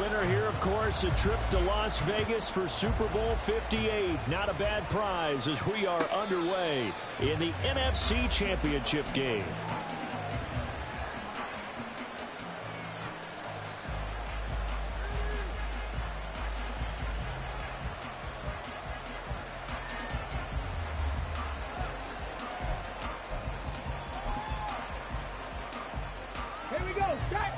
winner here, of course, a trip to Las Vegas for Super Bowl 58. Not a bad prize as we are underway in the NFC Championship game. Here we go, shot!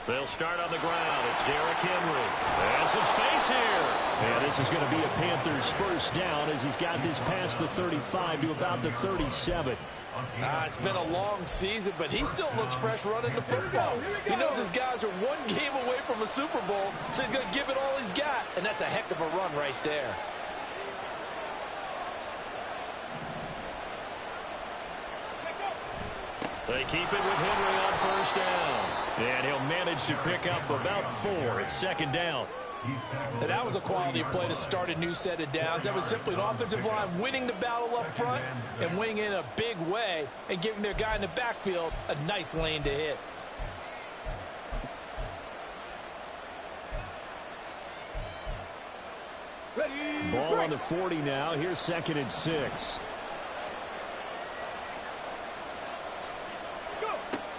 They'll start on the ground. It's Derrick Henry. There's some space here. And this is going to be a Panthers first down as he's got this past the 35 to about the 37. It's been a long season, but he still looks fresh running the football. He knows his guys are one game away from a Super Bowl, so he's going to give it all he's got. And that's a heck of a run right there. They keep it with Henry on first down. And he'll manage to pick up about 4 at second down. And that was a quality play to start a new set of downs. That was simply an offensive line winning the battle up front and winning in a big way and giving their guy in the backfield a nice lane to hit. Ball on the 40 now. Here's 2nd and 6.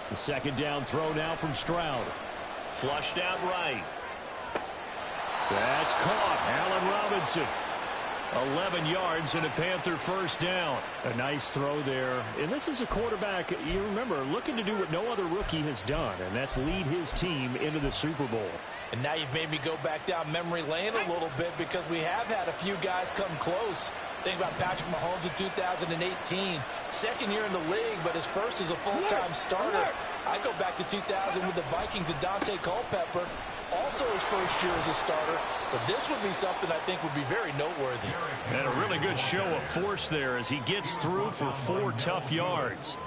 The second down throw now from Stroud. Flushed out right. That's caught. Allen Robinson. 11 yards and a Panther first down. A nice throw there. And this is a quarterback, you remember, looking to do what no other rookie has done, and that's lead his team into the Super Bowl. And now you've made me go back down memory lane a little bit because we have had a few guys come close. Think about Patrick Mahomes in 2018. Second year in the league, but his first as a full-time starter. I go back to 2000 with the Vikings and Dante Culpepper. Also his first year as a starter. But this would be something I think would be very noteworthy. And a really good show of force there as he gets through for 4 tough yards.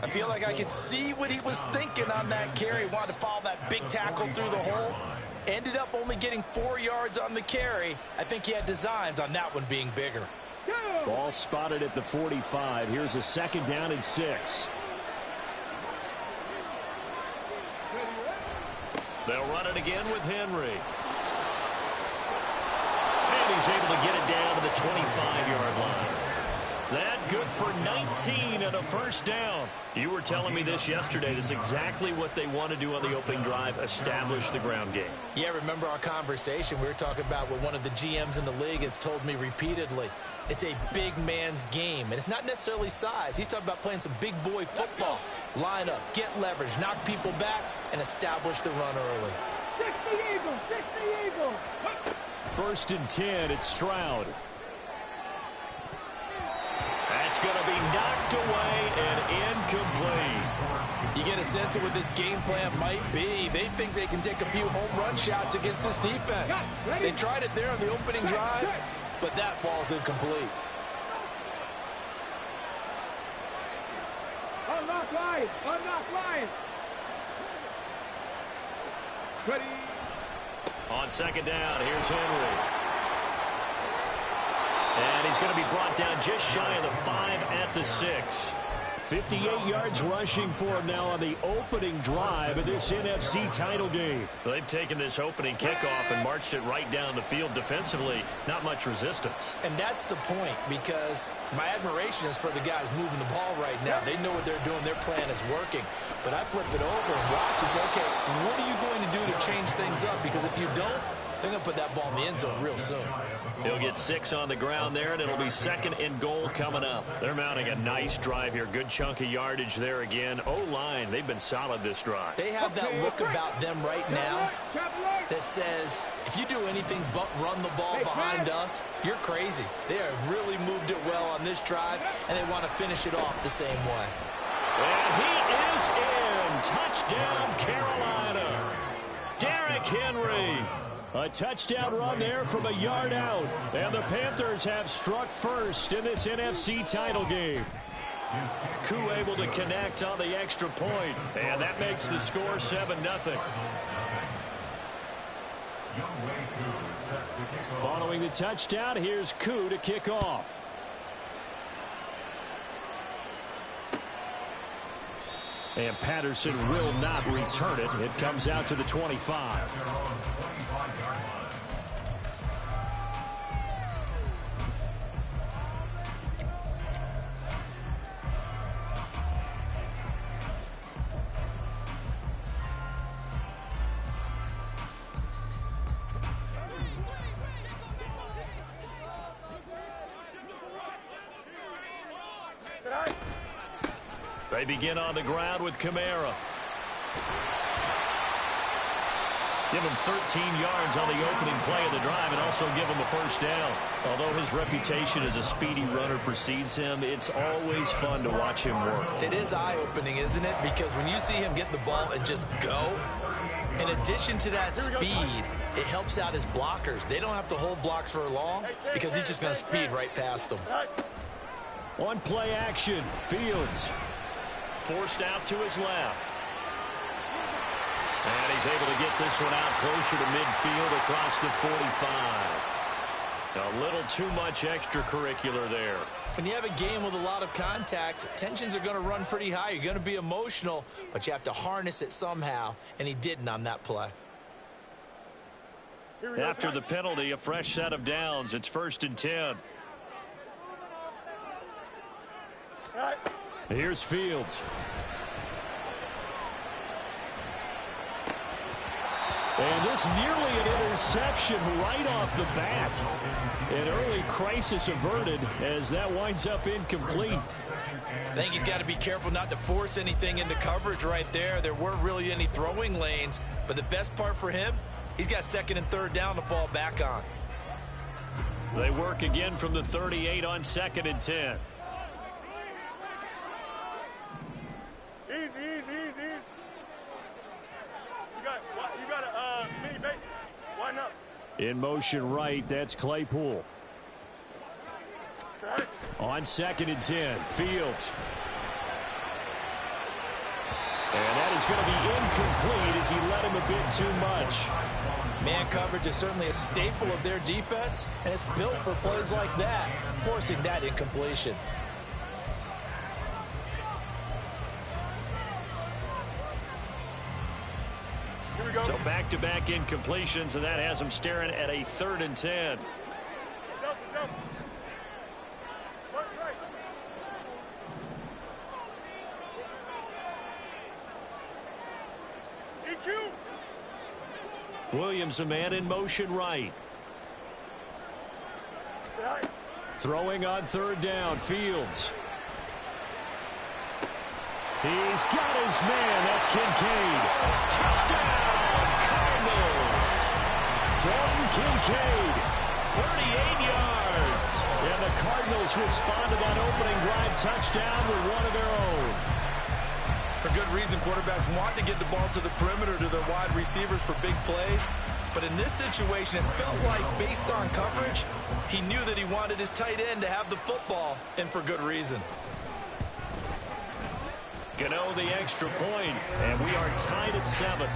I feel like I could see what he was thinking on that carry. Wanted to follow that big tackle through the hole. Ended up only getting 4 yards on the carry. I think he had designs on that one being bigger. Ball spotted at the 45. Here's a second down and 6. They'll run it again with Henry. And he's able to get it down to the 25-yard line. That good for 19 and a first down. You were telling me this yesterday. This is exactly what they want to do on the opening drive, establish the ground game. Yeah, remember our conversation? We were talking about what one of the GMs in the league has told me repeatedly. It's a big man's game, and it's not necessarily size. He's talking about playing some big boy football. Line up, get leverage, knock people back, and establish the run early. 60 Eagles, 60 Eagles. First and 10, it's Stroud. That's going to be knocked away and incomplete. You get a sense of what this game plan might be. They think they can take a few home run shots against this defense. They tried it there on the opening drive, but that ball's incomplete. Unlock line, unlock line. Ready. On second down, here's Henry. And he's going to be brought down just shy of the 5 at the 6. 58 yards rushing for him now on the opening drive of this NFC title game. They've taken this opening kickoff and marched it right down the field defensively. Not much resistance. And that's the point, because my admiration is for the guys moving the ball right now. They know what they're doing. Their plan is working. But I flip it over and watch and say, okay, what are you going to do to change things up? Because if you don't, they're going to put that ball in the end zone real soon. He'll get 6 on the ground there, and it'll be 2nd and goal coming up. They're mounting a nice drive here. Good chunk of yardage there again. O-line, they've been solid this drive. They have that look about them right now that says, if you do anything but run the ball behind us, you're crazy. They have really moved it well on this drive, and they want to finish it off the same way. And he is in. Touchdown, Carolina. Derrick Henry. A touchdown run there from a yard out. And the Panthers have struck first in this NFC title game. Koo able to connect on the extra point. And that makes the score 7-0. Following the touchdown, here's Koo to kick off. And Patterson will not return it. It comes out to the 25. They begin on the ground with Kamara. Give him 13 yards on the opening play of the drive and also give him a first down. Although his reputation as a speedy runner precedes him, it's always fun to watch him work. It is eye-opening, isn't it? Because when you see him get the ball and just go, in addition to that speed, it helps out his blockers. They don't have to hold blocks for long because he's just going to speed right past them. On play action, Fields. Forced out to his left. And he's able to get this one out closer to midfield across the 45. A little too much extracurricular there. When you have a game with a lot of contact, tensions are going to run pretty high. You're going to be emotional, but you have to harness it somehow, and he didn't on that play. After the penalty, a fresh set of downs. It's 1st and 10. Here's Fields. And this nearly an interception right off the bat. An early crisis averted as that winds up incomplete. I think he's got to be careful not to force anything into coverage right there. There weren't really any throwing lanes, but the best part for him, he's got 2nd and 3rd down to fall back on. They work again from the 38 on 2nd and 10. Easy. You got a mini base. Why not? In motion right, that's Claypool. On 2nd and 10, Fields. And that is going to be incomplete as he let him a bit too much. Man coverage is certainly a staple of their defense, and it's built for plays like that, forcing that incompletion. So back-to-back incompletions, and that has him staring at a 3rd and 10. Williams, a man in motion right. Throwing on 3rd down, Fields. He's got his man. That's Kincaid. Touchdown, Cardinals. Dalton Kincaid, 38 yards. And the Cardinals respond to that opening drive touchdown with one of their own. For good reason, quarterbacks want to get the ball to the perimeter to their wide receivers for big plays. But in this situation, it felt like, based on coverage, he knew that he wanted his tight end to have the football, and for good reason. Gano the extra point, and we are tied at 7.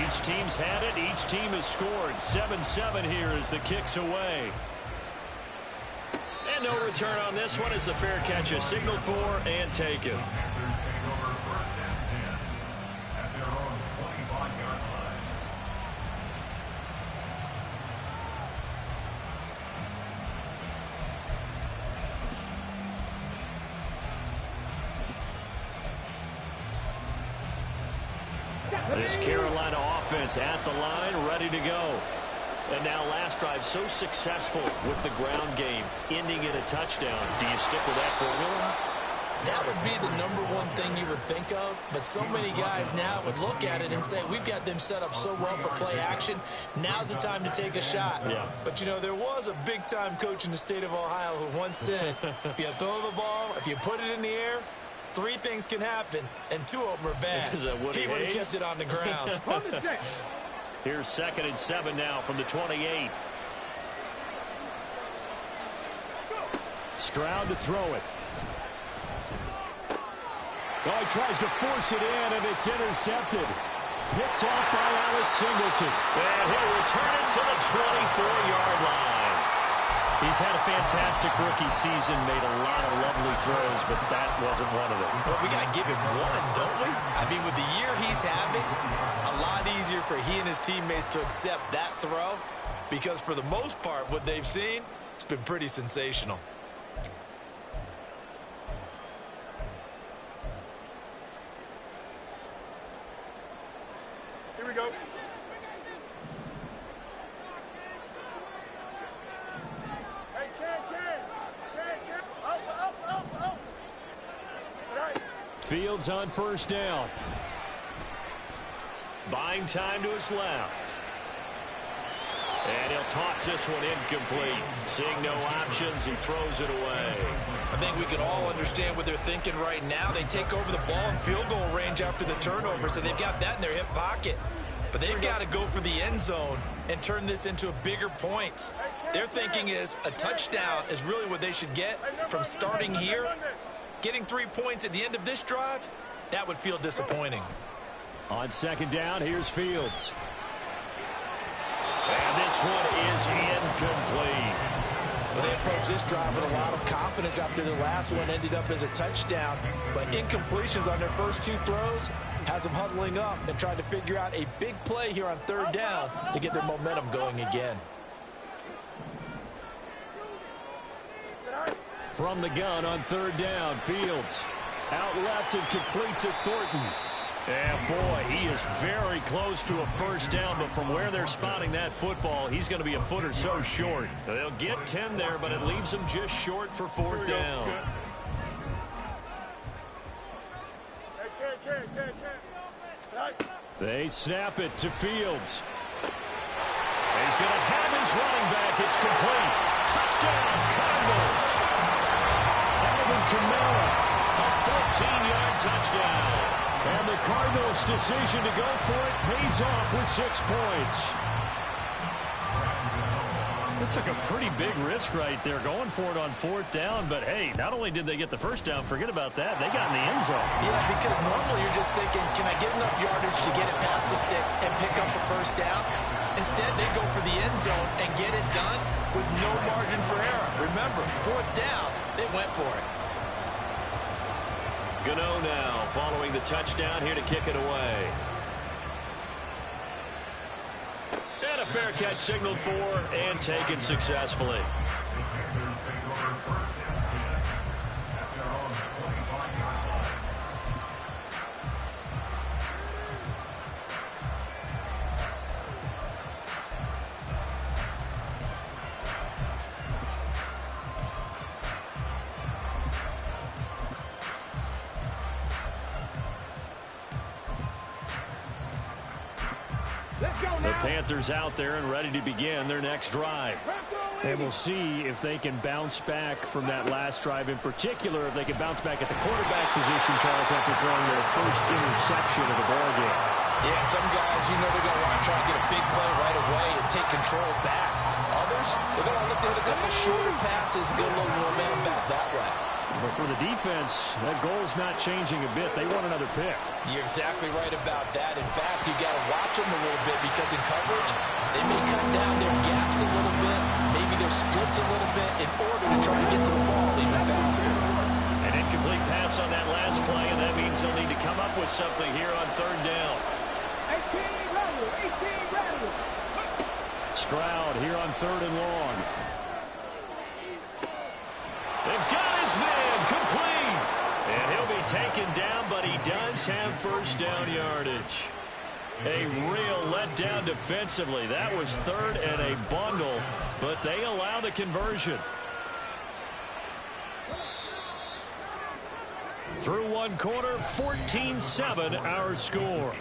Each team's had it. Each team has scored. 7-7 here as the kick's away. And no return on this one as the fair catch is signaled for and taken. This Carolina offense at the line, ready to go. And now last drive so successful with the ground game, ending in a touchdown. Do you stick with that formula? That would be the #1 thing you would think of, but so many guys now would look at it and say, we've got them set up so well for play action, now's the time to take a shot. Yeah. But, you know, there was a big-time coach in the state of Ohio who once said, if you throw the ball, if you put it in the air, 3 things can happen, and 2 of them are bad. He would have kept it on the ground. Here's 2nd and 7 now from the 28. Stroud to throw it. Oh, he tries to force it in, and it's intercepted. Picked off by Alex Singleton. And he'll return it to the 24-yard line. He's had a fantastic rookie season, made a lot of lovely throws, but that wasn't one of them. Well, we got to give him one, don't we? I mean, with the year he's having, a lot easier for he and his teammates to accept that throw because for the most part, what they've seen, it's been pretty sensational. Here we go. Hey, Ken. Up. Right. Fields on first down. Buying time to his left. And he'll toss this one incomplete. Seeing no options, he throws it away. I think we can all understand what they're thinking right now. They take over the ball in field goal range after the turnover, so they've got that in their hip pocket. But they've got to go for the end zone and turn this into a bigger points. Their thinking is a touchdown is really what they should get from starting here. Getting 3 points at the end of this drive, that would feel disappointing. On second down, here's Fields. And this one is incomplete. Well, they approached this drive with a lot of confidence after the last one ended up as a touchdown. But incompletions on their first two throws has them huddling up and trying to figure out a big play here on third down to get their momentum going again. From the gun on third down, Fields out left and completes to Thornton. And boy, he is very close to a first down, but from where they're spotting that football, he's going to be a foot or so short. They'll get 10 there, but it leaves them just short for fourth down. They snap it to Fields. He's going to have his running back. It's complete. Touchdown, Cardinals. Alvin Kamara, a 14-yard touchdown. And the Cardinals' decision to go for it pays off with 6 points. It took a pretty big risk right there going for it on fourth down. But, hey, not only did they get the first down, forget about that, they got in the end zone. Yeah, because normally you're just thinking, can I get enough yardage to get it past the sticks and pick up a first down? Instead, they go for the end zone and get it done with no margin for error. Remember, fourth down, they went for it. Gano now following the touchdown here to kick it away. And a fair catch signaled for and taken successfully. The Panthers out there and ready to begin their next drive. And we'll see if they can bounce back from that last drive, in particular if they can bounce back at the quarterback position, Charles, after throwing their first interception of the ball game. Yeah, some guys, you know, they're going to want to try and get a big play right away and take control back. Others, they're going to look to hit a couple shorter passes and get a little momentum back that way. But for the defense, that goal's not changing a bit. They want another pick. You're exactly right about that. In fact, you got to watch them a little bit because in coverage, they may cut down their gaps a little bit, maybe their splits a little bit in order to try to get to the ball even faster. An incomplete pass on that last play, and that means they'll need to come up with something here on third down. 18 ready. Stroud here on third and long. They've got his man complete. And he'll be taken down, but he does have first down yardage. A real letdown defensively. That was third and a bundle, but they allow the conversion. Through one quarter, 14-7 our score.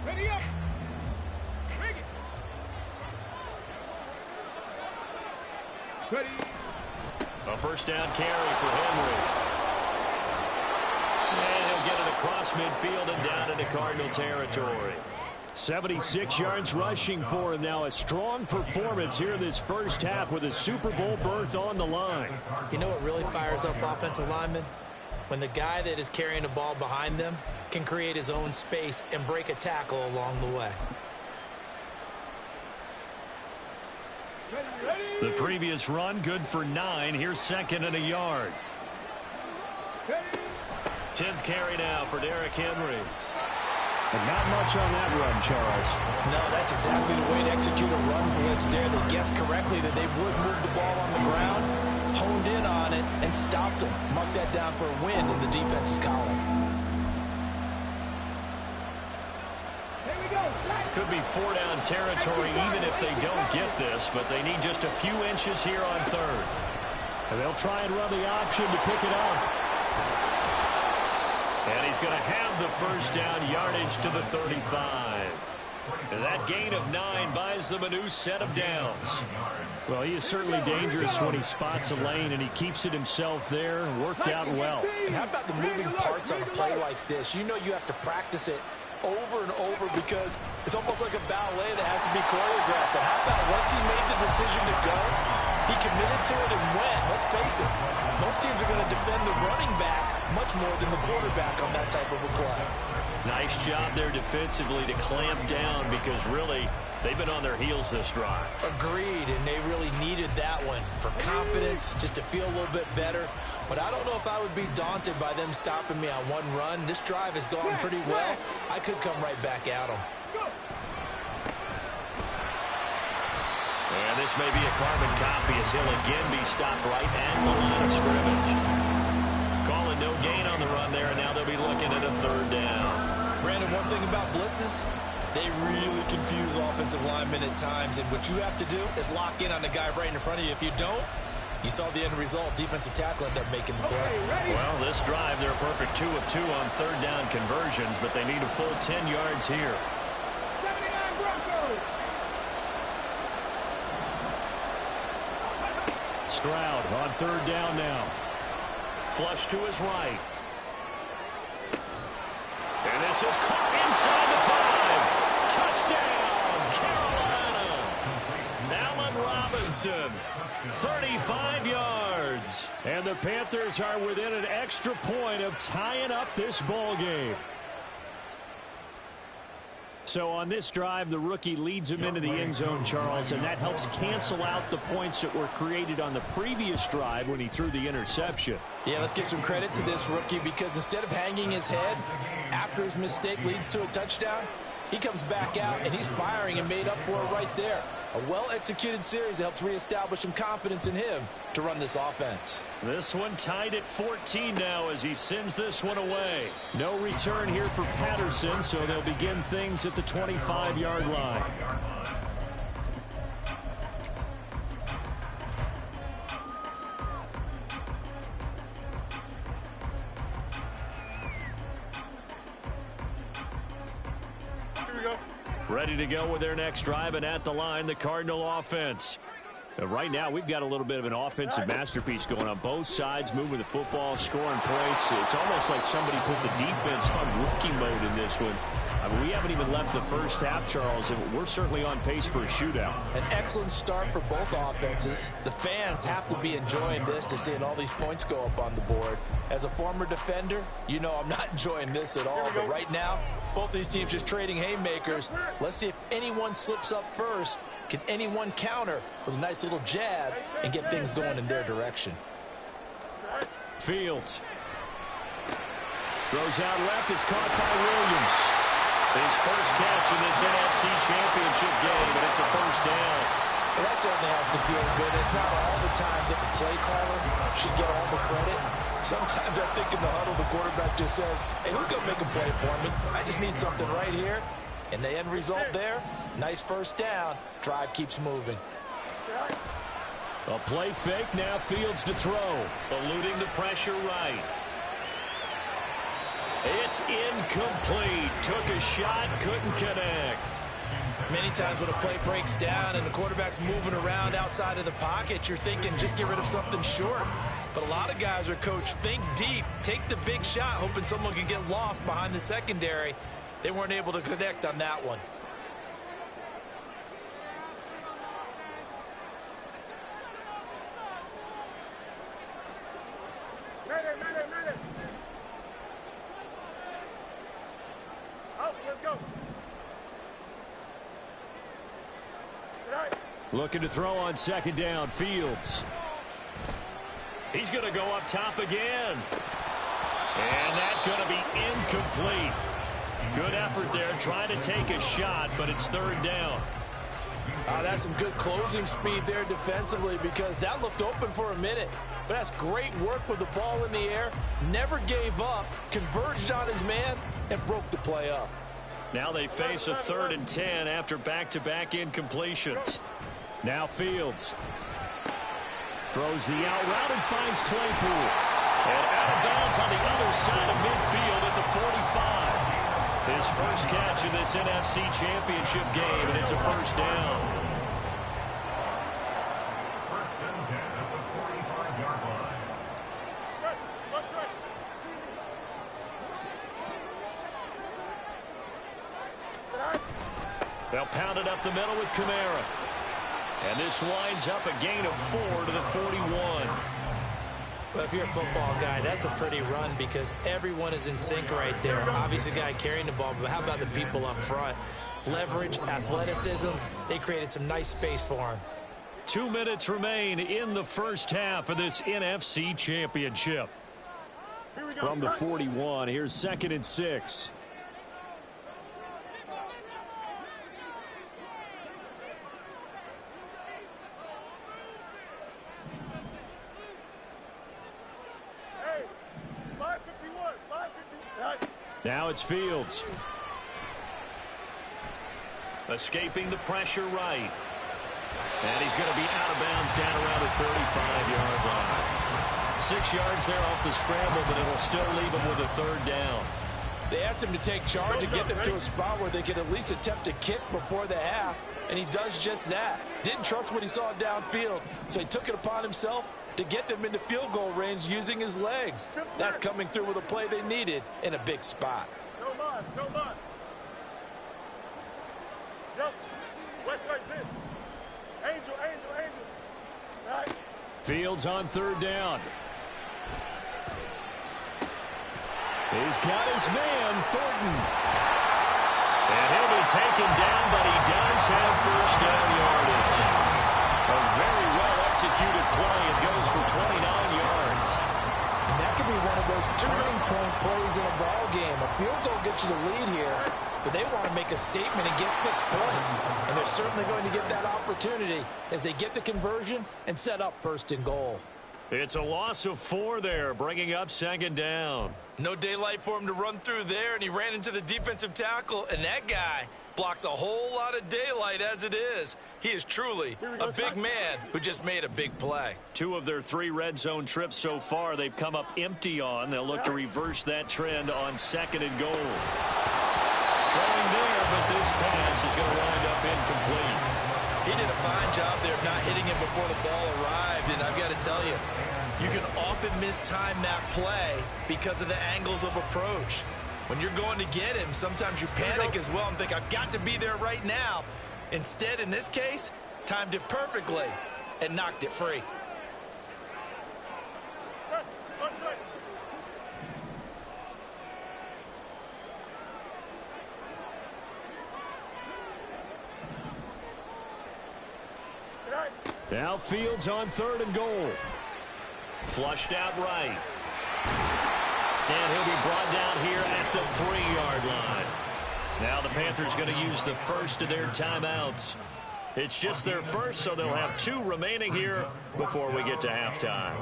Ready up. Rig it. Ready. A first down carry for Henry. And he'll get it across midfield and down into Cardinal territory. 76 yards rushing for him now. A strong performance here in this first half with a Super Bowl berth on the line. You know what really fires up offensive linemen? When the guy that is carrying the ball behind them can create his own space and break a tackle along the way. The previous run good for 9. Here's second and a yard. 10th carry now for Derrick Henry. And not much on that run, Charles. No, that's exactly the way to execute a run blitz there. They guessed correctly that they would move the ball on the ground, honed in on it, and stopped them. Mark that down for a win in the defense's column. Here we go. Could be 4-down territory even if they don't get this, but they need just a few inches here on third. And they'll try and run the option to pick it up. And he's going to have the first down, yardage to the 35. And that gain of 9 buys them a new set of downs. Well, he is certainly dangerous when he spots a lane, and he keeps it himself there. Worked out well. And how about the moving parts on a play like this? You know you have to practice it over and over because it's almost like a ballet that has to be choreographed. But how about once he made the decision to go, he committed to it and went. Let's face it, most teams are going to defend the running back much more than the quarterback on that type of a play. Nice job there defensively to clamp down because really they've been on their heels this drive. Agreed, and they really needed that one for confidence, just to feel a little bit better. But I don't know if I would be daunted by them stopping me on one run. This drive has gone pretty well. I could come right back at them. And this may be a carbon copy as he'll again be stopped right at the line of scrimmage. Calling no gain on the run there, and now they'll be looking at a third down. Brandon, one thing about blitzes, they really confuse offensive linemen at times, and what you have to do is lock in on the guy right in front of you. If you don't, you saw the end result. Defensive tackle ended up making the play. Well, this drive, they're a perfect 2 of 2 on third down conversions, but they need a full 10 yards here. 79 Broncos. Stroud on third down now. Flush to his right. And this is caught inside the 5. Touchdown, Carolina. Allen Robinson, 35 yards. And the Panthers are within an extra point of tying up this ball game. So on this drive, the rookie leads him into the end zone, Charles, and that helps cancel out the points that were created on the previous drive when he threw the interception. Yeah, let's give some credit to this rookie because instead of hanging his head after his mistake leads to a touchdown, he comes back out and he's firing and made up for it right there. A well-executed series helps reestablish some confidence in him to run this offense. This one tied at 14 now as he sends this one away. No return here for Patterson, so they'll begin things at the 25-yard line. Here we go. Ready to go with their next drive, and at the line, the Cardinal offense. Right now, we've got a little bit of an offensive masterpiece going on both sides, moving the football, scoring points. It's almost like somebody put the defense on rookie mode in this one. I mean, we haven't even left the first half, Charles, and we're certainly on pace for a shootout. An excellent start for both offenses. The fans have to be enjoying this to seeing all these points go up on the board. As a former defender, you know I'm not enjoying this at all. But right now, both these teams just trading haymakers. Let's see if anyone slips up first. Can anyone counter with a nice little jab and get things going in their direction? Fields throws out left. It's caught by Williams. His first catch in this NFC Championship game, and it's a first down. Well, that certainly has to feel good. It's not all the time that the play caller should get all the credit. Sometimes I think in the huddle, the quarterback just says, hey, who's going to make a play for me? I just need something right here. And the end result there, nice first down. Drive keeps moving. A play fake, now Fields to throw. Eluding the pressure right. It's incomplete. Took a shot, couldn't connect. Many times when a play breaks down and the quarterback's moving around outside of the pocket, you're thinking just get rid of something short. But a lot of guys are coached, think deep, take the big shot, hoping someone can get lost behind the secondary. They weren't able to connect on that one. Let's go. Looking to throw on second down. Fields. He's going to go up top again. And that's going to be incomplete. Good effort there trying to take a shot, but it's third down. That's some good closing speed there defensively because that looked open for a minute. But that's great work with the ball in the air. Never gave up, converged on his man, and broke the play up. Now they face a 3rd and 10 after back-to-back incompletions. Now Fields. Throws the out route and finds Claypool. And out of bounds on the other side of midfield at the 45. His first catch in this NFC Championship game, and it's a first down. First and 10 at the 45-yard line. They'll pound it up the middle with Kamara. And this winds up a gain of 4 to the 41. Well, if you're a football guy, that's a pretty run because everyone is in sync right there. Obviously, the guy carrying the ball, but how about the people up front? Leverage, athleticism, they created some nice space for him. 2 minutes remain in the first half of this NFC Championship. From the 41, here's 2nd and 6. Now it's Fields. Escaping the pressure right. And he's going to be out of bounds down around the 35-yard line. 6 yards there off the scramble, but it'll still leave him with a 3rd down. They asked him to take charge and get them to a spot where they could at least attempt a kick before the half, and he does just that. Didn't trust what he saw downfield, so he took it upon himself to get them into field goal range using his legs. That's coming through with a play they needed in a big spot. No mas, no mas. Yo, West right in. Angel. Right. Fields on 3rd down. He's got his man, Thornton. And he'll be taken down, but he does have first down yardage. A very well-executed play. It goes for 29 yards. And that could be one of those turning point plays in a ball game. A field goal gets you the lead here, but they want to make a statement and get 6 points. And they're certainly going to get that opportunity as they get the conversion and set up 1st and goal. It's a loss of 4 there, bringing up 2nd down. No daylight for him to run through there, and he ran into the defensive tackle, and that guy blocks a whole lot of daylight as it is. He is truly a big man who just made a big play. 2 of their 3 red zone trips so far they've come up empty on. They'll look to reverse that trend on 2nd and goal. Throwing there, but this pass is going to wind up incomplete. He did a fine job there of not hitting him before the ball arrived, and I've got to tell you, you can often mistime that play because of the angles of approach. When you're going to get him, sometimes you panic as well and think, I've got to be there right now. Instead, in this case, timed it perfectly and knocked it free. Now Fields on 3rd and goal. Flushed out right. And he'll be brought down here at the 3-yard line. Now the Panthers going to use the first of their timeouts. It's just their first, so they'll have 2 remaining here before we get to halftime.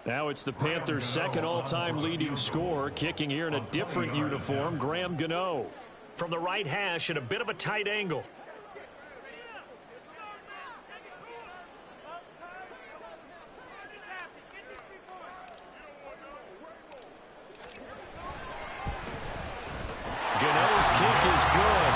Now it's the Panthers' 2nd all-time leading scorer, kicking here in a different uniform, Graham Gano. From the right hash at a bit of a tight angle. Gano's kick is good.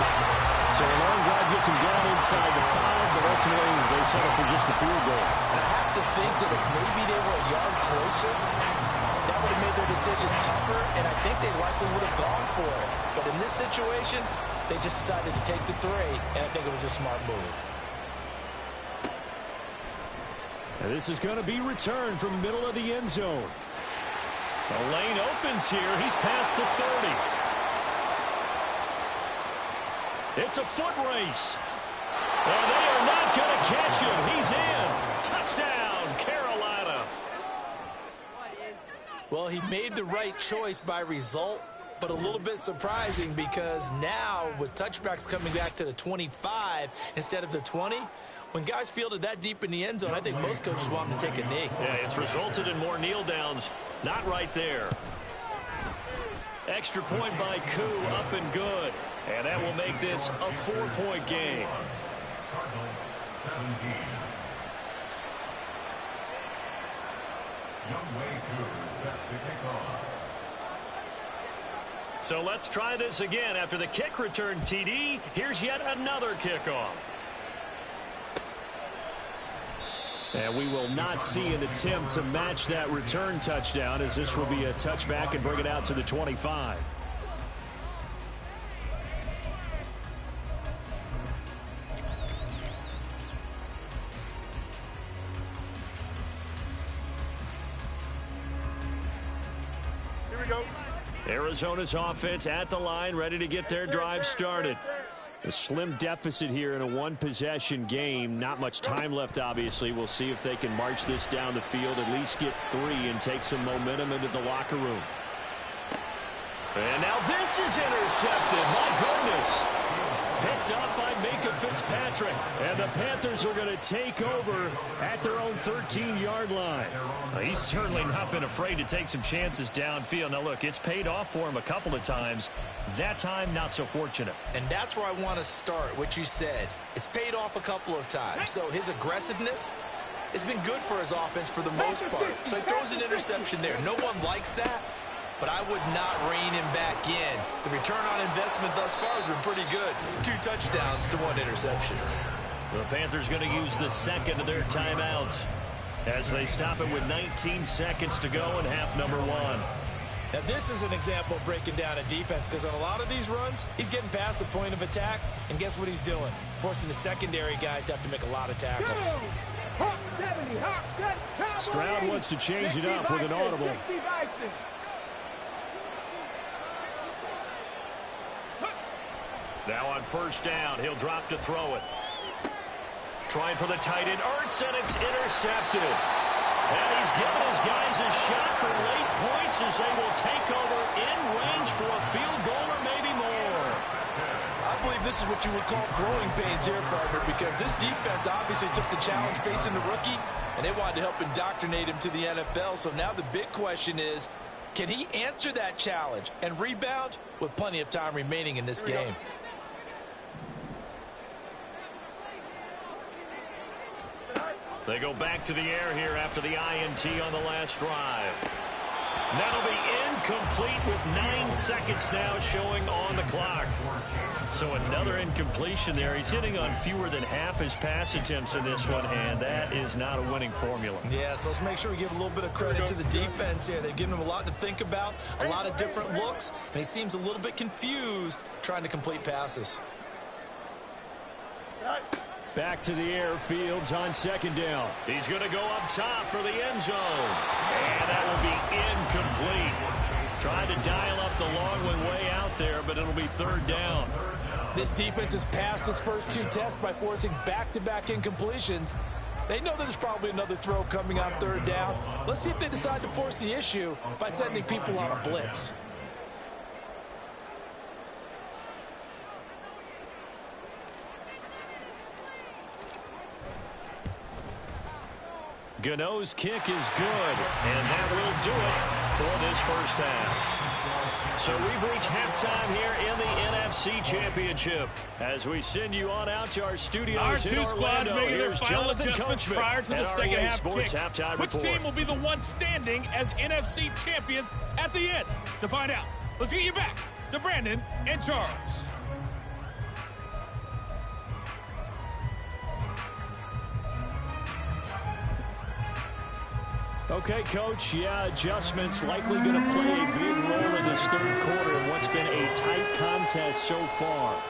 So a long drive gets him down inside the 5, but ultimately they settle for just the field goal. I have to think that if maybe they were a yard closer, that would have made their decision tougher, and I think they likely would have gone for it. But in this situation, they just decided to take the 3, and I think it was a smart move. And this is going to be returned from the middle of the end zone. The lane opens here. He's past the 30. It's a foot race. And they are not going to catch him. He's in. Touchdown, Carolina. Well, he made the right choice by result, but a little bit surprising because now with touchbacks coming back to the 25 instead of the 20, when guys fielded that deep in the end zone, I think most coaches want them to take a knee. Yeah, it's resulted in more kneel downs. Not right there. Extra point by Koo, up and good. And that will make this a 4-point game. Cardinals 17. Youngway Koo set to kick off. So let's try this again. After the kick return TD, here's yet another kickoff. And we will not see an attempt to match that return touchdown, as this will be a touchback and bring it out to the 25. Here we go. Arizona's offense at the line, ready to get their drive started. A slim deficit here in a one-possession game. Not much time left, obviously. We'll see if they can march this down the field, at least get 3 and take some momentum into the locker room. And now this is intercepted. My goodness. Picked up by Minka Fitzpatrick. And the Panthers are going to take over at their own 13-yard line. He's certainly not been afraid to take some chances downfield. Now, look, it's paid off for him a couple of times. That time, not so fortunate. And that's where I want to start, what you said. It's paid off a couple of times. So his aggressiveness has been good for his offense for the most part. So he throws an interception there. No one likes that, but I would not rein him back in. The return on investment thus far has been pretty good. 2 touchdowns to 1 interception. The Panthers going to use the second of their timeouts as they stop it with 19 seconds to go in half number 1. Now, this is an example of breaking down a defense because on a lot of these runs, he's getting past the point of attack, and guess what he's doing? Forcing the secondary guys to have to make a lot of tackles. Stroud wants to change it up with an audible. Now on first down, he'll drop to throw it. Trying for the tight end, Ertz, and it's intercepted. And he's given his guys a shot for late points as they will take over in range for a field goal or maybe more. I believe this is what you would call growing pains here, partner, because this defense obviously took the challenge facing the rookie, and they wanted to help indoctrinate him to the NFL. So now the big question is, can he answer that challenge and rebound with plenty of time remaining in this game? They go back to the air here after the INT on the last drive. That'll be incomplete with 9 seconds now showing on the clock. So another incompletion there. He's hitting on fewer than half his pass attempts in this one, and that is not a winning formula. Yeah, so let's make sure we give a little bit of credit to the defense here. They've given him a lot to think about, a lot of different looks, and he seems a little bit confused trying to complete passes. Back to the air, Fields on second down. He's going to go up top for the end zone. And that will be incomplete. Tried to dial up the long one way out there, but it'll be third down. This defense has passed its first 2 tests by forcing back-to-back incompletions. They know there's probably another throw coming on third down. Let's see if they decide to force the issue by sending people on a blitz. Gano's kick is good, and that will do it for this first half. So we've reached halftime here in the NFC Championship as we send you on out to our studios our in two squads Orlando. making their Here's final Jonathan adjustments Coachman prior to the at second REA half Sports kick. halftime Which report. team will be the one standing as NFC champions at the end? To find out, let's get you back to Brandon and Charles. Okay, Coach, yeah, adjustments likely going to play a big role in this third quarter in what's been a tight contest so far.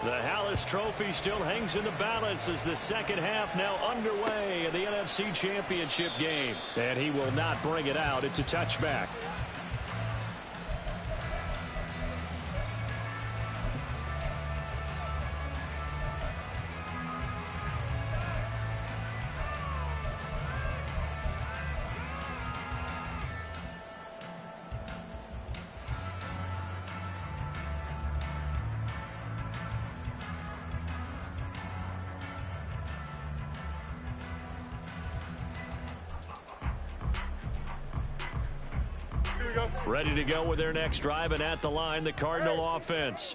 The Hallis Trophy still hangs in the balance as the second half now underway in the NFC Championship game. And he will not bring it out. It's a touchback. go. Ready to go with their next drive, and at the line, the Cardinal offense.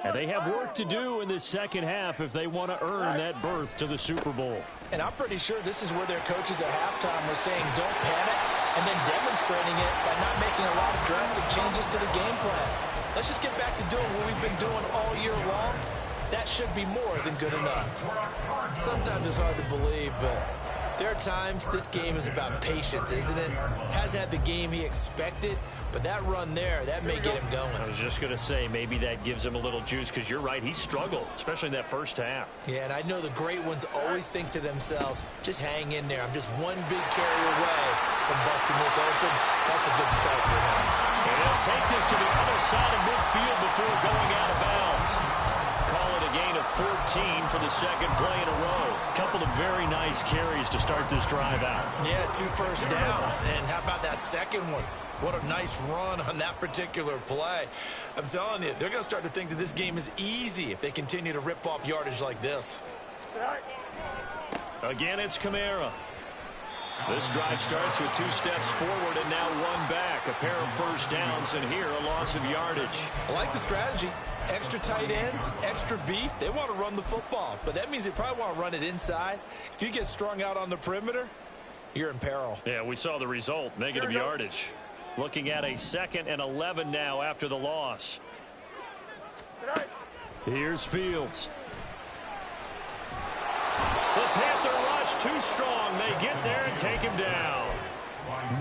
And they have work to do in this second half if they want to earn that berth to the Super Bowl. And I'm pretty sure this is where their coaches at halftime were saying don't panic, and then demonstrating it by not making a lot of drastic changes to the game plan. Let's just get back to doing what we've been doing all year long. That should be more than good enough. Sometimes it's hard to believe, but there are times this game is about patience, isn't it? Hasn't had the game he expected, but that run there, that may get him going. I was just going to say, maybe that gives him a little juice, because you're right, he struggled, especially in that first half. Yeah, and I know the great ones always think to themselves, just hang in there. I'm just one big carry away from busting this open. That's a good start for him. And he'll take this to the other side of midfield before going out of bounds. Call it a gain of 14 for the second play in a row. Couple of very nice carries to start this drive out. Yeah, 2 first downs. And how about that second one? What a nice run on that particular play. I'm telling you, they're going to start to think that this game is easy if they continue to rip off yardage like this. Again, it's Kamara. This drive starts with 2 steps forward and now 1 back. A pair of first downs, and here a loss of yardage. I like the strategy. Extra tight ends, extra beef. They want to run the football, but that means they probably want to run it inside. If you get strung out on the perimeter, you're in peril. Yeah, we saw the result, negative yardage. Looking at a 2nd and 11 now after the loss. Here's Fields. The Panther rush too strong. They get there and take him down.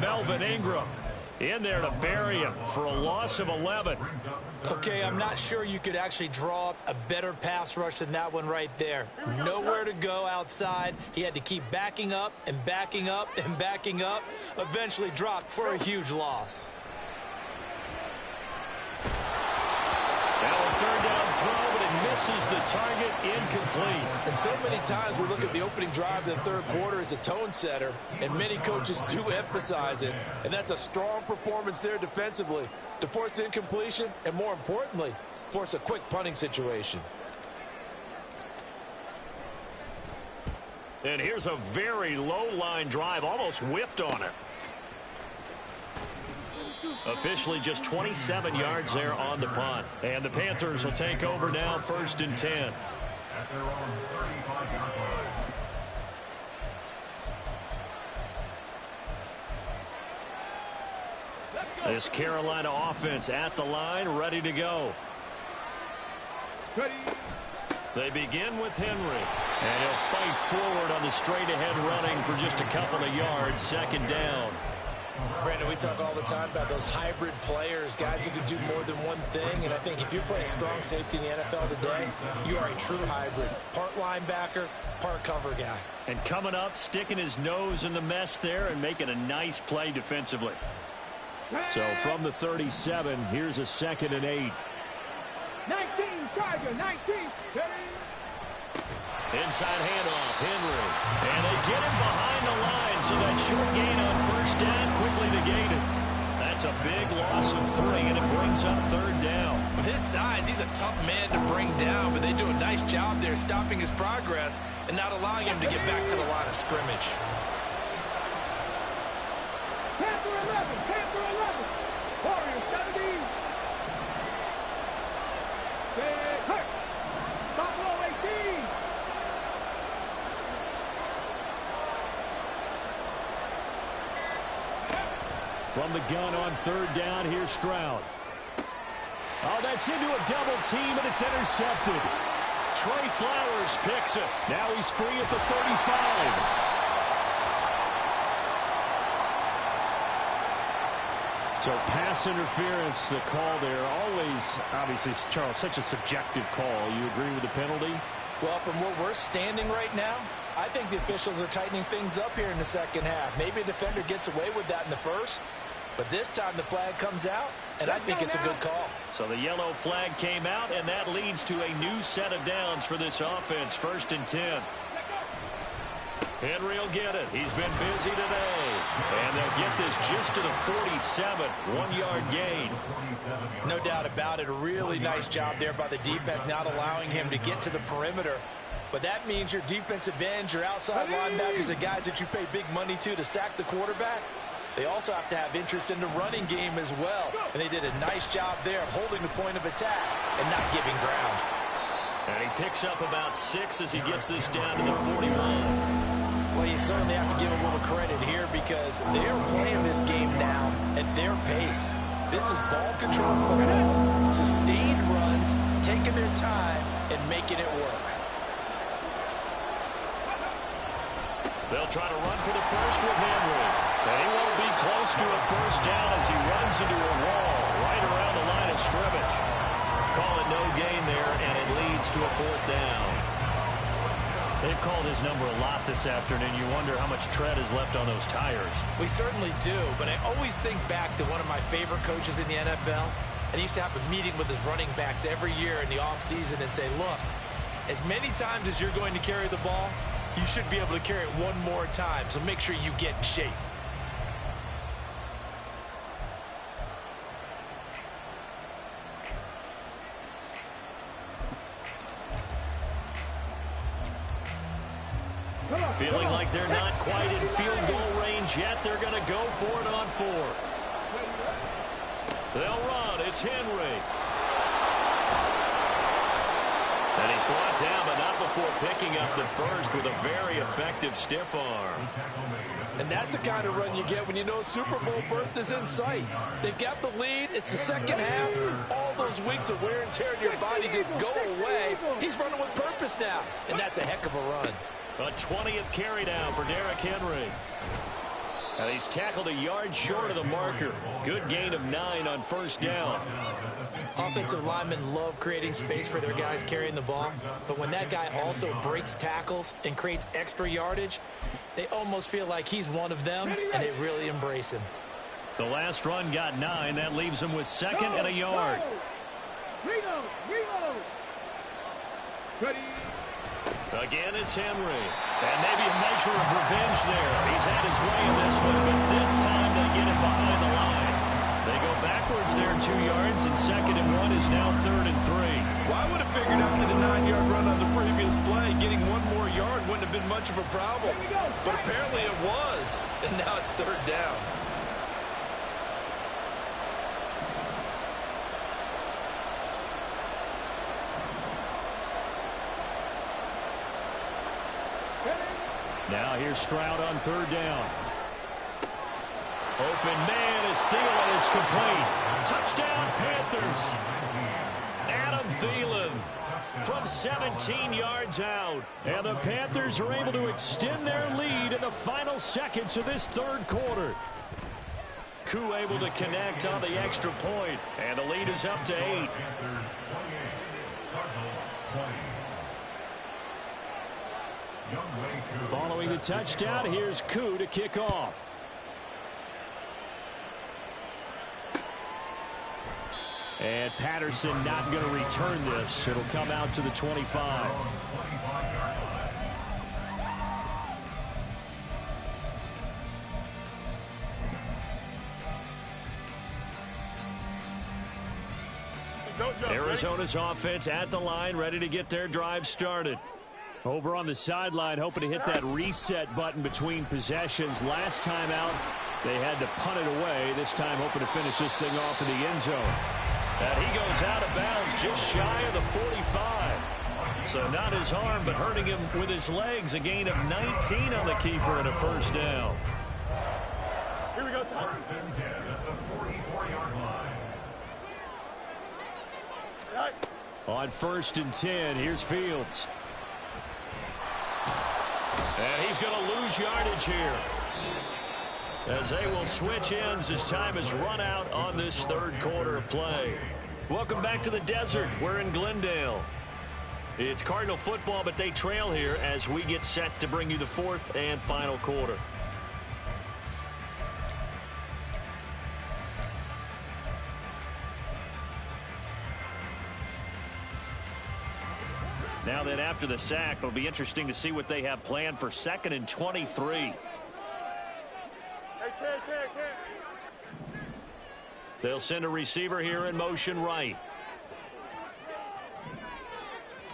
Melvin Ingram in there to bury him for a loss of 11. Okay, I'm not sure you could actually draw up a better pass rush than that one right there. Nowhere to go outside. He had to keep backing up and backing up and backing up. Eventually dropped for a huge loss. Now a 3rd down throw, but it misses the target, incomplete. And so many times we look at the opening drive of the third quarter as a tone setter, and many coaches do emphasize it. And that's a strong performance there defensively to force incompletion and, more importantly, force a quick punting situation. And here's a very low-line drive, almost whiffed on it. Officially just 27 yards there on the punt. And the Panthers will take over now, 1st and 10. At their own 35-yard line. This Carolina offense at the line, ready to go. Ready. They begin with Henry. And he'll fight forward on the straight-ahead running for just a couple of yards, 2nd down. Brandon, we talk all the time about those hybrid players, guys who can do more than one thing. And I think if you're playing strong safety in the NFL today, you are a true hybrid. Part linebacker, part cover guy. And coming up, sticking his nose in the mess there and making a nice play defensively. So from the 37, here's a 2nd and 8. 19, Charger, 19. Ready. Inside handoff, Henry. And they get him behind the line, so that short gain on 1st down quickly negated. That's a big loss of 3, and it brings up 3rd down. With his size, he's a tough man to bring down, but they do a nice job there stopping his progress and not allowing him to get back to the line of scrimmage. Panther 11, Panther 11. Warrior 70. Big hurt. Buffalo 18. From the gun on 3rd down, here's Stroud. Oh, that's into a double team, and it's intercepted. Trey Flowers picks it. Now he's free at the 35. So pass interference, the call there. Always, obviously, Charles, such a subjective call. You agree with the penalty? Well, from where we're standing right now, I think the officials are tightening things up here in the second half. Maybe a defender gets away with that in the first, but this time the flag comes out, and I think it's a good call. So the yellow flag came out, and that leads to a new set of downs for this offense. 1st and 10. Henry will get it. He's been busy today. And they'll get this just to the 47. 1-yard gain. No doubt about it. A really nice job there by the defense, not allowing him to get to the perimeter. But that means your defensive ends, your outside linebackers, the guys that you pay big money to sack the quarterback, They also have to have interest in the running game as well. And they did a nice job there of holding the point of attack and not giving ground. And he picks up about 6 as he gets this down to the 41. Well, you certainly have to give a little credit here because they're playing this game now at their pace. This is ball control football, sustained runs, taking their time and making it work. They'll try to run for the first with Henry. And he won't be close to a first down as he runs into a wall right around the line of scrimmage. Call it no gain there, and it leads to a 4th down. They've called his number a lot this afternoon. You wonder how much tread is left on those tires. We certainly do, but I always think back to one of my favorite coaches in the NFL. And he used to have a meeting with his running backs every year in the offseason and say, look, as many times as you're going to carry the ball, you should be able to carry it one more time, so make sure you get in shape. Feeling like they're not quite in field goal range yet. They're going to go for it on 4th. They'll run. It's Henry. And he's brought down, but not before picking up the first with a very effective stiff arm. And that's the kind of run you get when you know Super Bowl berth is in sight. They've got the lead. It's the second half. All those weeks of wear and tear in your body just go away. He's running with purpose now, and that's a heck of a run. A 20th carry down for Derrick Henry. And he's tackled a yard short of the marker. Good gain of 9 on first down. Offensive linemen love creating space for their guys carrying the ball, but when that guy also breaks tackles and creates extra yardage, they almost feel like he's one of them, and they really embrace him. The last run got 9. That leaves him with 2nd and a yard. Again, it's Henry. And maybe a measure of revenge there. He's had his way in this one, but this time they get him behind the line. They go backwards there 2 yards, and 2nd and 1 is now 3rd and 3. Well, I would have figured after the 9-yard run on the previous play, getting 1 more yard wouldn't have been much of a problem. But apparently it was, and now it's 3rd down. Now here's Stroud on 3rd down. Open man as Thielen is complete. Touchdown Panthers. Adam Thielen from 17 yards out. And the Panthers are able to extend their lead in the final seconds of this 3rd quarter. Koo able to connect on the extra point. And the lead is up to 8. Following the touchdown, here's Koo to kick off. And Patterson not going to return this. It'll come out to the 25. Arizona's offense at the line, ready to get their drive started. Over on the sideline, hoping to hit that reset button between possessions. Last time out, they had to punt it away. This time, hoping to finish this thing off in the end zone. And he goes out of bounds just shy of the 45. So not his arm, but hurting him with his legs. A gain of 19 on the keeper and a first down. Here we go, First and 10 at the 44-yard line. Right. On 1st and 10, here's Fields. And he's going to lose yardage here, as they will switch ends as time has run out on this 3rd quarter of play. Welcome back to the desert. We're in Glendale. It's Cardinal football, but they trail here as we get set to bring you the 4th and final quarter. Now that after the sack, it'll be interesting to see what they have planned for 2nd and 23. Hey, Ken. They'll send a receiver here in motion right.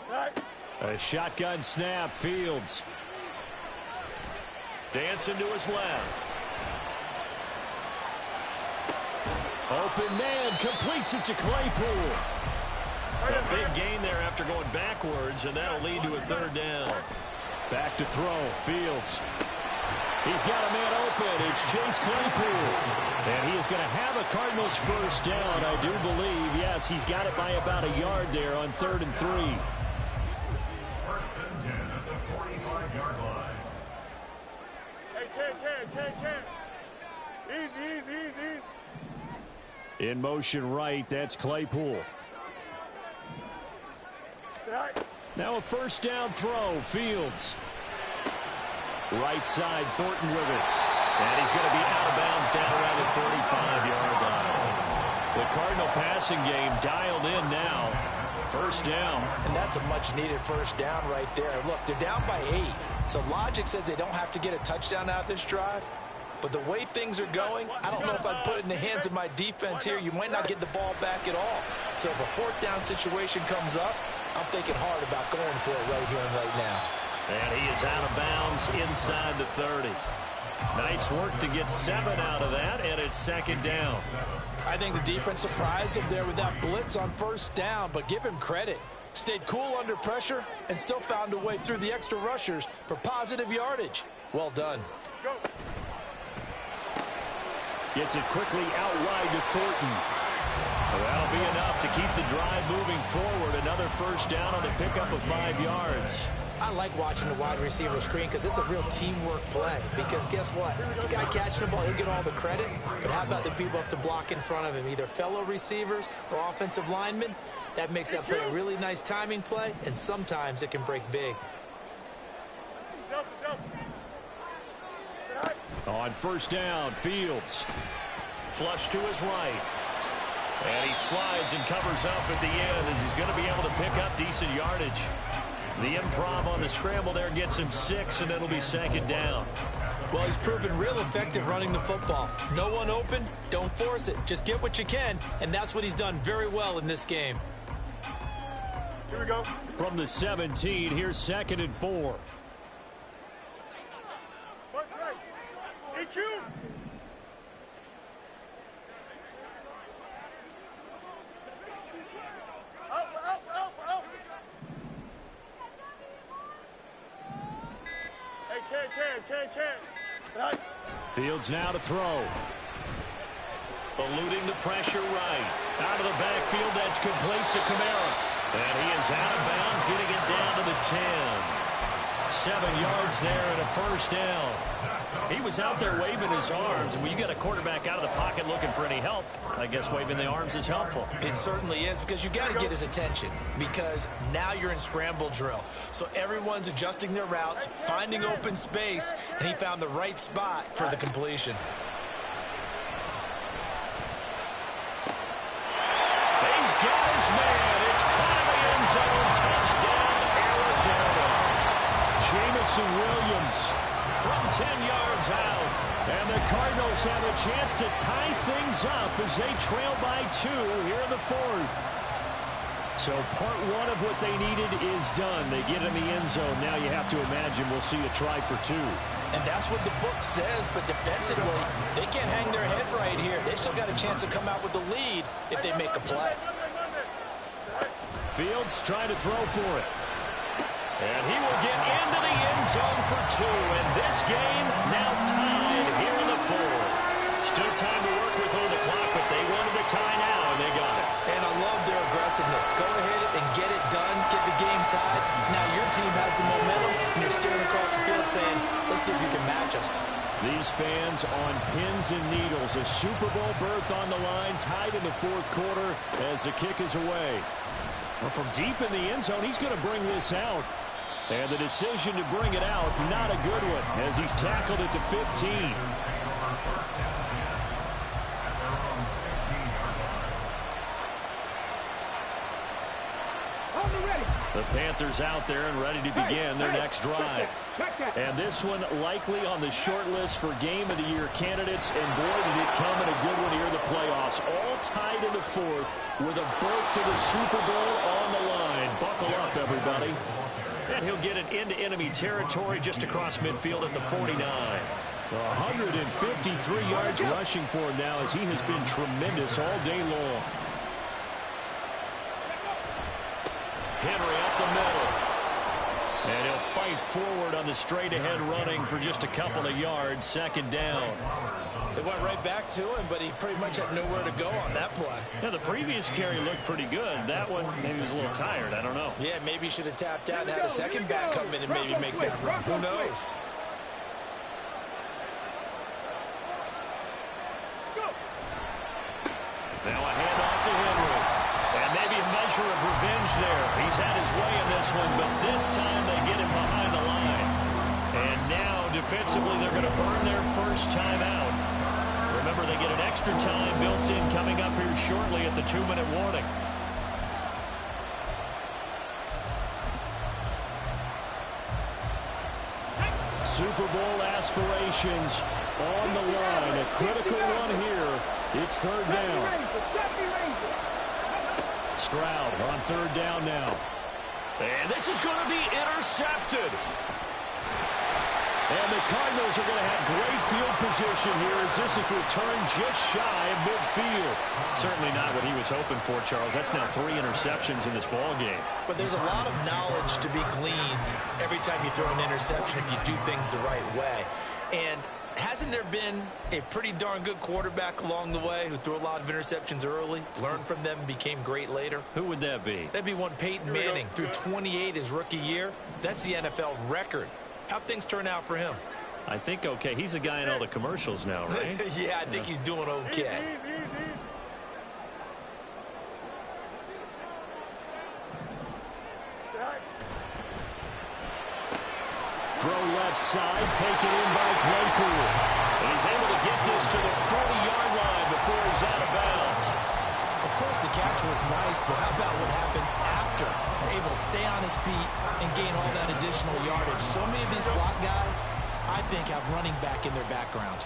Right. A shotgun snap, Fields. Dancing to his left. Open man completes it to Claypool. A big gain there after going backwards, and that'll lead to a third down. Back to throw. Fields. He's got a man open. It's Chase Claypool. And he is going to have a Cardinals first down, I do believe. Yes, he's got it by about a yard there on 3rd and 3. First and 10 at the 45-yard line. Hey, Ken. Easy. In motion right, that's Claypool. Now a first down throw. Fields. Right side, Thornton with it. And he's going to be out of bounds down around the 35-yard line. The Cardinal passing game dialed in now. First down. And that's a much-needed first down right there. Look, they're down by 8. So logic says they don't have to get a touchdown out of this drive. But the way things are going, I don't know if I'd put it in the hands of my defense here. You might not get the ball back at all. So if a 4th down situation comes up, I'm thinking hard about going for it right here and right now. And he is out of bounds inside the 30. Nice work to get 7 out of that, and it's 2nd down. I think the defense surprised him there with that blitz on first down, but give him credit. Stayed cool under pressure and still found a way through the extra rushers for positive yardage. Well done. Go. Gets it quickly out wide to Thornton. Well, that'll be enough to keep the drive moving forward. Another first down on the pickup of 5 yards. I like watching the wide receiver screen because it's a real teamwork play. Because guess what? The guy catching the ball, he'll get all the credit. But how about the people up to block in front of him, either fellow receivers or offensive linemen? That makes that play a really nice timing play, and sometimes it can break big. On first down, Fields. Flush to his right. And he slides and covers up at the end as he's going to be able to pick up decent yardage. The improv on the scramble there gets him 6, and it'll be 2nd down. Well, he's proven real effective running the football. No one open, don't force it. Just get what you can, and that's what he's done very well in this game. Here we go. From the 17, here's 2nd and 4. EQ. Out. Hey, Ken. Fields now to throw. Eluding the pressure right. Out of the backfield, that's complete to Kamara. And he is out of bounds, getting it down to the 10. 7 yards there and a first down. He was out there waving his arms, and when you get a quarterback out of the pocket looking for any help, I guess waving the arms is helpful. It certainly is, because you got to get his attention, because now you're in scramble drill. So everyone's adjusting their routes, finding open space, and he found the right spot for the completion. He's got his man. It's caught in the end zone. Touchdown, Arizona. Jamison Williams from 10 yards out. And the Cardinals have a chance to tie things up as they trail by 2 here in the 4th. So part 1 of what they needed is done. They get in the end zone. Now you have to imagine we'll see a try for 2. And that's what the book says, but defensively, they can't hang their head right here. They've still got a chance to come out with the lead if they make a play. Fields trying to throw for it. And he will get into the end zone for 2. And this game now tied here in the 4th. Still time to work with on the clock, but they wanted a tie now, and they got it. And I love their aggressiveness. Go ahead and get it done, get the game tied. Now your team has the momentum, and you're staring across the field saying, let's see if you can match us. These fans on pins and needles. A Super Bowl berth on the line, tied in the 4th quarter as the kick is away. Well, from deep in the end zone, he's going to bring this out. And the decision to bring it out, not a good one, as he's tackled at the 15. The Panthers out there and ready to begin their next drive. And this one likely on the short list for Game of the Year candidates. And boy, did it come in a good one here in the playoffs. All tied in the 4th with a berth to the Super Bowl on the line. Buckle up, everybody. And he'll get it into enemy territory just across midfield at the 49. 153 yards rushing for him now as he has been tremendous all day long. Henry up the middle. And he'll fight forward on the straight-ahead running for just a couple of yards. Second down. They went right back to him, but he pretty much had nowhere to go on that play. Yeah, the previous carry looked pretty good. That one, maybe he was a little tired. I don't know. Yeah, maybe he should have tapped out and had a second back come in and maybe make that run. Who knows? Now a handoff to Henry. And maybe a measure of revenge there. He's had his way in this one, but this time they get him behind the line. And now, defensively, they're going to burn their first time out. Remember, they get an extra time built in coming up here shortly at the 2-minute warning. Super Bowl aspirations on the line. A critical one here. It's third down. Stroud on third down now. And this is going to be intercepted. And the Cardinals are going to have great field position here as this is returned just shy of midfield. Certainly not what he was hoping for, Charles. That's now 3 interceptions in this ball game. But there's a lot of knowledge to be gleaned every time you throw an interception if you do things the right way. And hasn't there been a pretty darn good quarterback along the way who threw a lot of interceptions early, learned from them, became great later? Who would that be? That'd be one Peyton Manning. Threw 28 his rookie year. That's the NFL record. How'd things turn out for him? I think okay. He's a guy in all the commercials now, right? Yeah, I think he's doing okay. Throw left side, taken in by Claypool. And he's able to get this to the 40-yard line before he's out of bounds. Of course, the catch was nice, but how about what happened after? Able to stay on his feet and gain all that additional yardage. So many of these slot guys, I think, have running back in their background.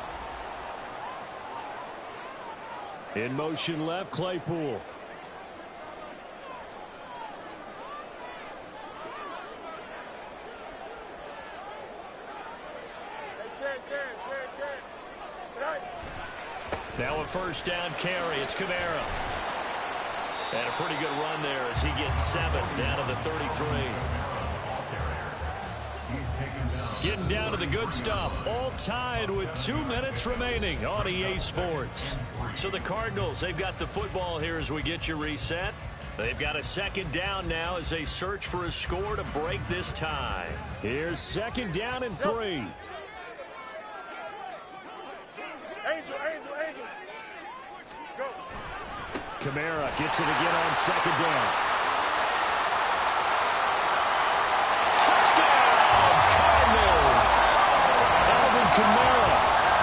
In motion left, Claypool. Now a first down carry. It's Kamara. And a pretty good run there as he gets 7 down to the 33. Getting down to the good stuff. All tied with 2 minutes remaining on EA Sports. So the Cardinals, they've got the football here as we get you reset. They've got a second down now as they search for a score to break this tie. Here's second down and 3. Angel. Go. Kamara gets it again on second down. Touchdown, Cardinals! Alvin Kamara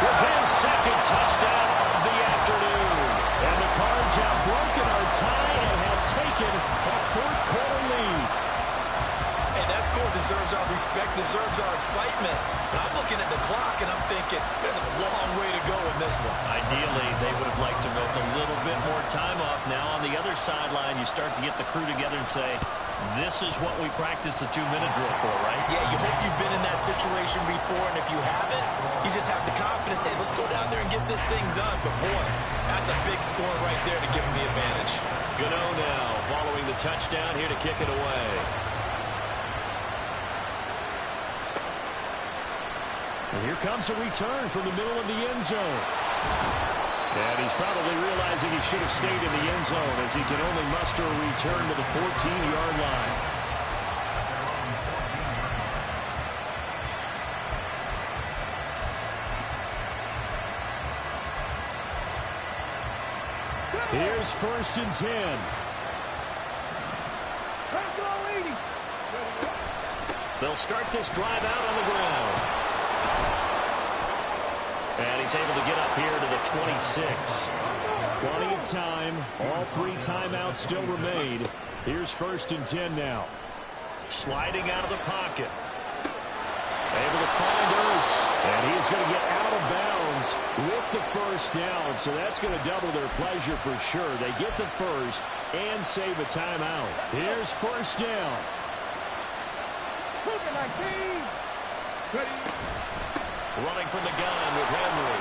with his second touchdown of the afternoon. And the Cards have broken our tie and have taken a fourth-quarter lead. Hey, that score deserves our respect, deserves our excitement. But I'm looking at the clock and I'm thinking there's a long way to go in this one. Ideally, they would have liked to milk a little bit more time off. Now on the other sideline, you start to get the crew together and say, this is what we practiced the 2-minute drill for, right? Yeah, you hope you've been in that situation before, and if you haven't, you just have the confidence, hey, let's go down there and get this thing done. But boy, that's a big score right there to give them the advantage. Gano now following the touchdown here to kick it away. And here comes a return from the middle of the end zone. And he's probably realizing he should have stayed in the end zone as he can only muster a return to the 14-yard line. Here's first and 10. They'll start this drive out on the ground. And he's able to get up here to the 26. Plenty of time. All 3 timeouts still remain. Here's first and 10 now. Sliding out of the pocket. Able to find Ertz. And he's going to get out of bounds with the first down. So that's going to double their pleasure for sure. They get the first and save a timeout. Here's first down. Running from the gun with Henry.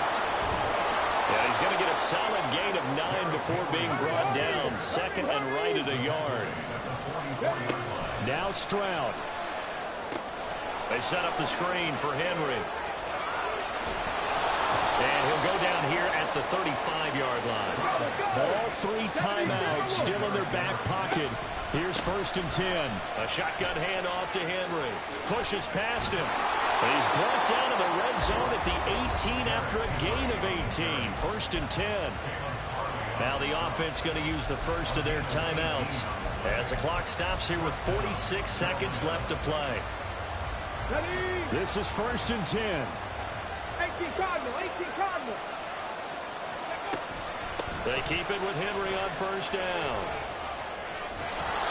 Yeah, he's going to get a solid gain of 9 before being brought down. Second and right at a yard. Now Stroud. They set up the screen for Henry. And he'll go down here at the 35-yard line. All 3 timeouts still in their back pocket. Here's 1st and 10. A shotgun handoff to Henry. Pushes past him. And he's brought down to the red zone at the 18 after a gain of 18. 1st and 10. Now the offense going to use the first of their timeouts as the clock stops here with 46 seconds left to play. This is 1st and 10. 18 Cardinal, 18 Cardinal. They keep it with Henry on 1st down.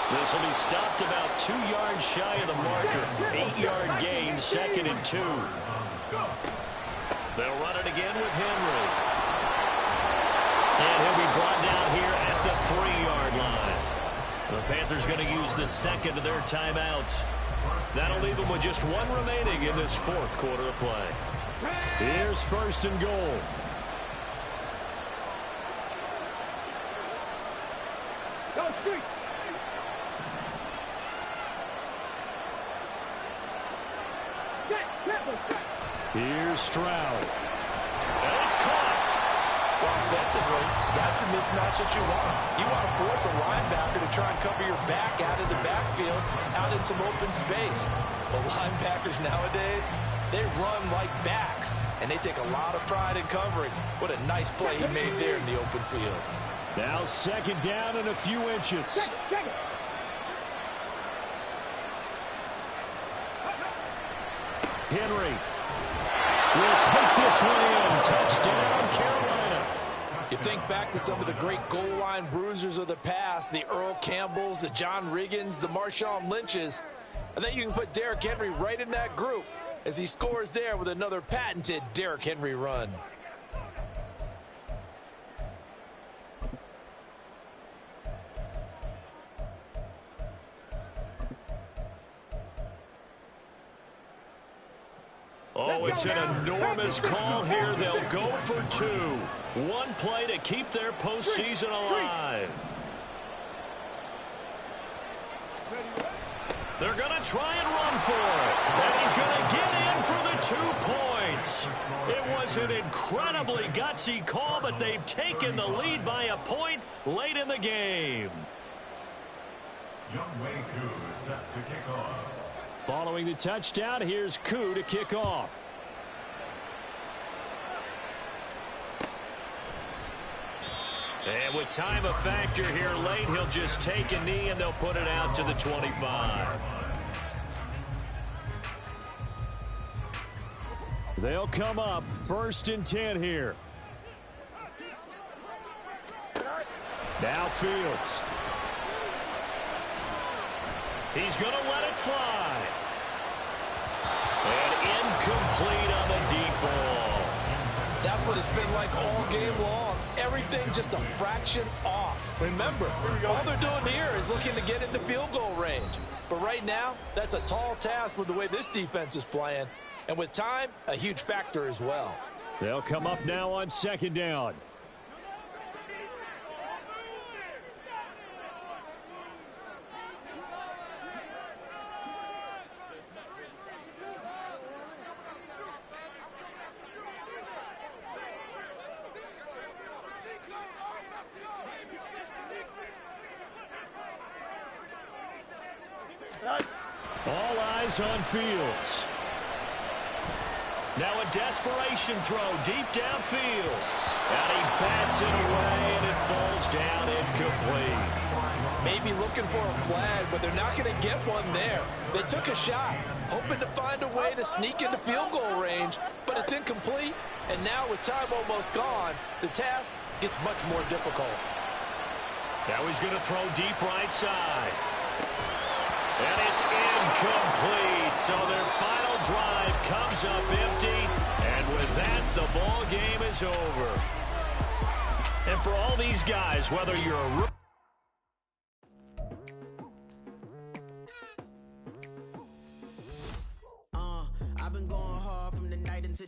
This will be stopped about 2 yards shy of the marker. 8-yard gain, 2nd and 2. They'll run it again with Henry. And he'll be brought down here at the 3-yard line. The Panthers going to use the second of their timeouts. That'll leave them with just 1 remaining in this 4th quarter of play. Here's 1st and goal. Go street. Here's Stroud. And it's caught. Well, offensively, that's the mismatch that you want. You want to force a linebacker to try and cover your back out of the backfield, out in some open space. But linebackers nowadays, they run like backs, and they take a lot of pride in covering. What a nice play he made there in the open field. Now 2nd down and a few inches. Check it. Henry will take this one in. Touchdown, Carolina. You think back to some of the great goal line bruisers of the past, the Earl Campbells, the John Riggins, the Marshawn Lynches. I think you can put Derrick Henry right in that group as he scores there with another patented Derrick Henry run. Oh, it's an enormous call here. They'll go for 2. 1 play to keep their postseason alive. They're going to try and run for it. And he's going to get in for the 2 points. It was an incredibly gutsy call, but they've taken the lead by a point late in the game. Youngwei Koo set to kick off. Following the touchdown, here's Koo to kick off. And with time a factor here late, he'll just take a knee and they'll put it out to the 25. They'll come up 1st and 10 here. Now Fields. He's going to let it fly. And incomplete on the deep ball. That's what it's been like all game long. Everything just a fraction off. Remember, all they're doing here is looking to get into field goal range. But right now, that's a tall task with the way this defense is playing. And with time, a huge factor as well. They'll come up now on 2nd down. All eyes on Fields. Now a desperation throw deep downfield. And he bats it away, and it falls down incomplete. Maybe looking for a flag, but they're not going to get one there. They took a shot, hoping to find a way to sneak into field goal range, but it's incomplete. And now with time almost gone, the task gets much more difficult. Now he's going to throw deep right side. And it's incomplete. So their final drive comes up empty. And with that, the ball game is over. And for all these guys, whether you're a rookie